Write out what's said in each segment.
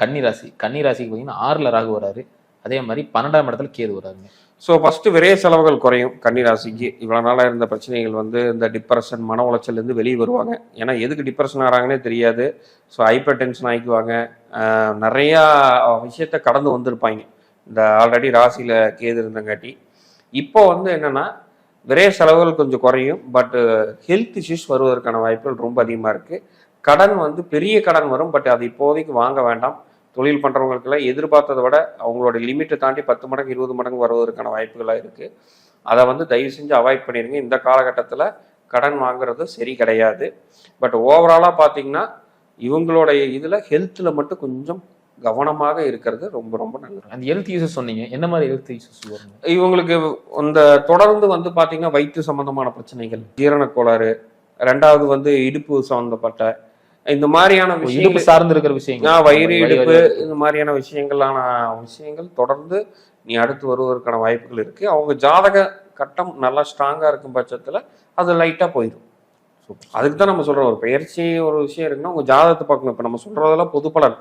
கன்னி ராசி. கன்னி ராசிக்கு பார்த்தீங்கன்னா 6ல ராகு வராரு. அதே மாதிரி 12ஆம் இடத்துல கேது வராருங்க. ஸோ ஃபர்ஸ்ட் விரைய செலவுகள் குறையும் கன்னி ராசிக்கு. இவ்வளோ நாளாக இருந்த பிரச்சனைகள் வந்து இந்த டிப்ரெஷன், மன உளைச்சல்லேருந்து வெளியே வருவாங்க. ஏன்னா எதுக்கு டிப்ரெஷன் ஆகிறாங்கன்னே தெரியாது. ஸோ ஹைப்பர் டென்ஷன் ஆகிக்குவாங்க. நிறையா விஷயத்த கடந்து வந்திருப்பாங்க இந்த ஆல்ரெடி ராசியில் கேது இருந்தங்காட்டி. இப்போ வந்து என்னென்னா விரைய செலவுகள் கொஞ்சம் குறையும். பட் ஹெல்த் இஷ்யூஸ் வருவதற்கான வாய்ப்புகள் ரொம்ப அதிகமாக இருக்குது. கடன் வந்து பெரிய கடன் வரும். பட் அது இப்போதைக்கு வாங்க வேண்டாம். தொழில் பண்ணுறவங்களுக்கெல்லாம் எதிர்பார்த்ததை விட அவங்களோட லிமிட்டை தாண்டி 10 மடங்கு 20 மடங்கு வருவதற்கான வாய்ப்புகளாக இருக்குது. அதை வந்து தயவு செஞ்சு அவாய்ட் பண்ணிடுங்க. இந்த காலகட்டத்தில் கடன் வாங்குறது சரி கிடையாது. பட் ஓவராலாக பார்த்தீங்கன்னா இவங்களுடைய இதில் ஹெல்த்தில் மட்டும் கொஞ்சம் கவனமாக இருக்கிறது ரொம்ப ரொம்ப நல்லது. அந்த ஹெல்த் இஷ்யூஸ் சொன்னீங்க, என்ன மாதிரி ஹெல்த் இஷ்யூஸ் வரும் இவங்களுக்கு? இந்த தொடர்ந்து வந்து பார்த்தீங்கன்னா வயிற்று சம்பந்தமான பிரச்சனைகள், ஜீரண கோளாறு, ரெண்டாவது வந்து இடுப்பு சம்பந்தப்பட்ட இந்த மாதிரியான விஷயங்கள் சார்ந்து இருக்கிற விஷயங்கள், வயிறு, இடுப்பு, இந்த மாதிரியான விஷயங்கள் தொடர்ந்து நீ அடுத்து வருவதற்கான வாய்ப்புகள் இருக்கு. அவங்க ஜாதக கட்டம் நல்லா ஸ்ட்ராங்கா இருக்கும் பட்சத்துல அது லைட்டா போயிடும். அதுக்கு தான் நம்ம சொல்றோம், ஒரு பயிற்சி ஒரு விஷயம் இருக்குன்னா உங்க ஜாதகத்தை பார்க்கணும். இப்ப நம்ம சொல்றதெல்லாம் பொது பலன்.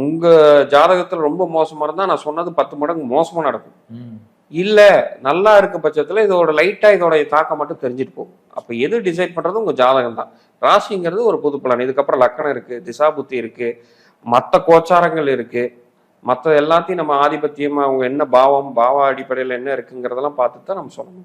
உங்க ஜாதகத்துல ரொம்ப மோசமா இருந்தா நான் சொன்னது 10 மடங்கு மோசமா நடக்கும். இல்ல நல்லா இருக்க பட்சத்துல இதோட லைட்டா இதோட தாக்கம் மட்டும் தெரிஞ்சுட்டு போகும். அப்ப எது டிசைட் பண்றது உங்க ஜாதகம் தான். ராசிங்கிறது ஒரு பொது பலன். இதுக்கப்புறம் லக்கணம் இருக்கு, திசா புத்தி இருக்கு, மற்ற கோச்சாரங்கள் இருக்கு, மற்ற எல்லாத்தையும் நம்ம ஆதிபத்தியமா அவங்க என்ன பாவம், பாவ அடிப்படையில் என்ன இருக்குங்கிறதெல்லாம் பார்த்துட்டு தான் நம்ம சொல்லணும்.